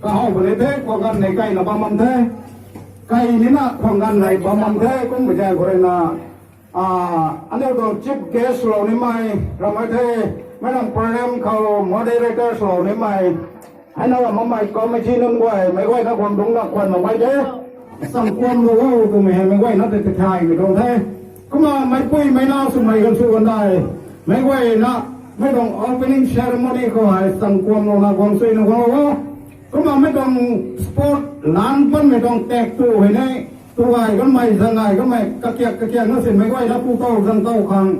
cả họ vừa thế khoảng gần này cây là ba mầm thế cây ní na khoảng gần này ba mầm thế cũng bây giờ gọi là anh em đồ chip guest rồi ní mày rồi mới thế mấy thằng program khâu moderator rồi ní mày hay nói là mày có mấy chi nên quay nó còn đúng là quần mà quay thế xong quân rồi tụi mày quay nó thì thay người đâu thế cũng mà mấy quay mấy nào xung mày gần xung quanh đây mấy quay nó mấy đồng opening ceremony của hai xong quân rồi là quân suy nó có cũng mà mấy đồng sport lan vẫn mấy đồng tẹt tụ hay này tụ ai có mày rằng ai có mày các kia nó xin mấy quay nó phụ tàu rằng tàu khang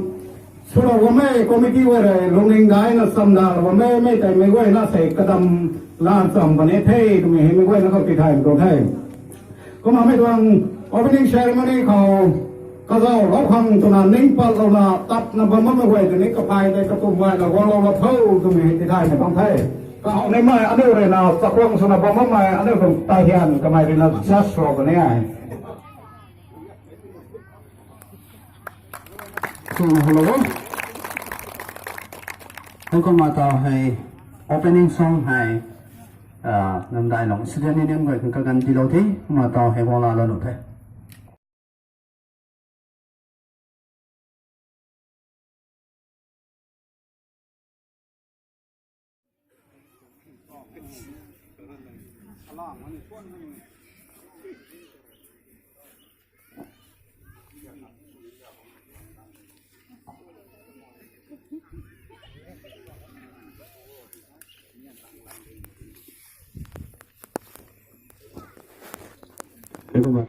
số đầu có mấy committee vậy rồi lúc ninh gái nó xâm đà và mấy tại mấy quay nó sẽ cái đầm lan xong và nét thế tụi mình mấy quay nó không thể thay một thế cũng mà mấy đồng opening ceremony của cái dầu nó không tụi nó ninh bao lâu là tập nó vẫn mất mấy quay tụi này có phải đây có tụi vậy là có lâu là thâu tụi mình thì thay này không thế cái họ này mà anh đều này nào tập lông xong là bao mất mà anh đều không tài hiện cái này là just rồi cái này hello hôm qua mà tao hay opening song hay năm đại lòng sự kiện này người cũng cần đi đâu thế mà tao hay qua là thế Đúng không?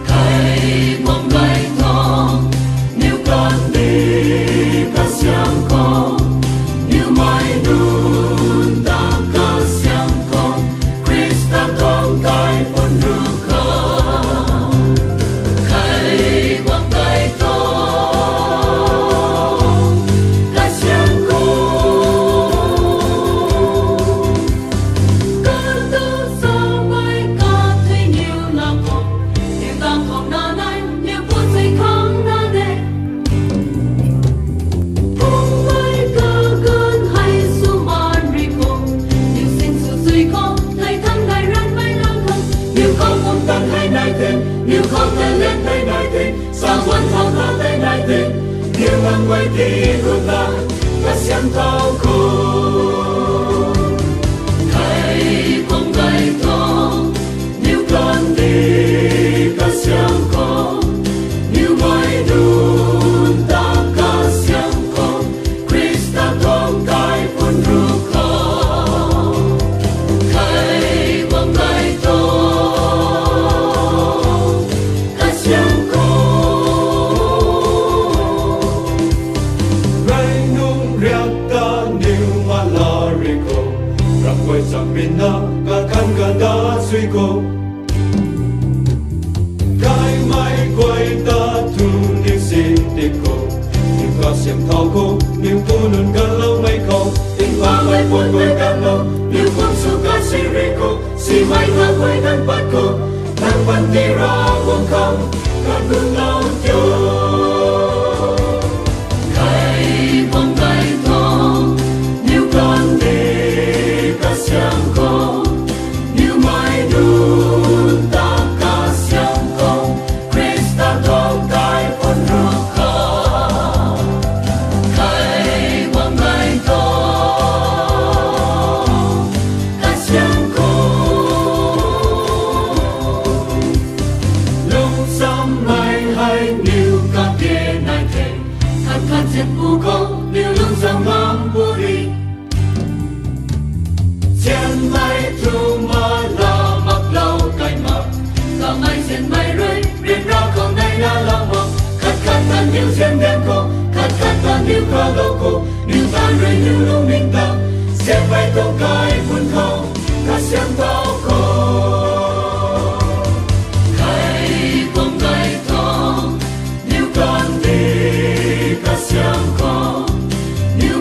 Thầy mong ngày thong nếu con đi ta xem con nếu mai luôn ta có xem con Christa con cái con được không thầy mong ngày nếu không thể lên thấy đại tình sao vẫn thao ta thấy đại tình nếu ngang quay thì hương ta ta xem thao khổ thầy không gầy thong nếu con đi ta xem con nếu mai đun ta ca xem con Christa thong cái phun rực không thầy không gầy thong Sabina kakanda suiko Kai mai quay ta thu niu xin tiko Niu ca xiêm thao cô Niu tu nun gan lâu mấy câu Tình hoa mai buồn quay gan lâu Niu quân su ca si riko Si mai thao quay gan bắt cô Thang văn đi ra quân không Gan gương lâu tiêu Kai vòng gai thong Niu con đi xem con nếu mai đun ta ca xem con Christa con cái con được không thầy vòng gai thong ta xem con lúc sớm mai hay nếu các kia này thế thật thật giết bu con nếu lúc sớm ngang bu đi Trên mai thu mà là mặc lâu cành mập Cả mai trên mai rơi Biết ra không đây là lòng mộng Khát khát ta nhiều trên đêm cô Khát khát ta nhiều cả lâu cô Nhiều ta rơi nhiều lúc mình ta Xem vai tô cái buồn không Ta xem tao khổ Thầy không gai thong Nếu con đi ta xem con Nếu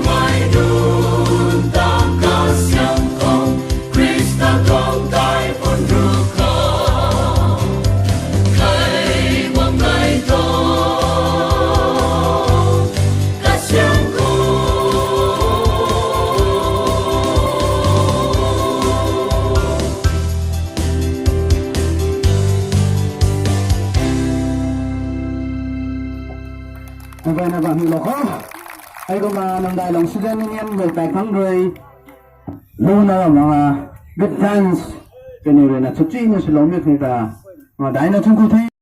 vậy là bạn hiểu khó ai cũng mà nằm đại lòng Sudan Union người tại kháng rồi luôn là mga good friends cái này là chút chi như sự lòng biết người ta mà đại nó không có thấy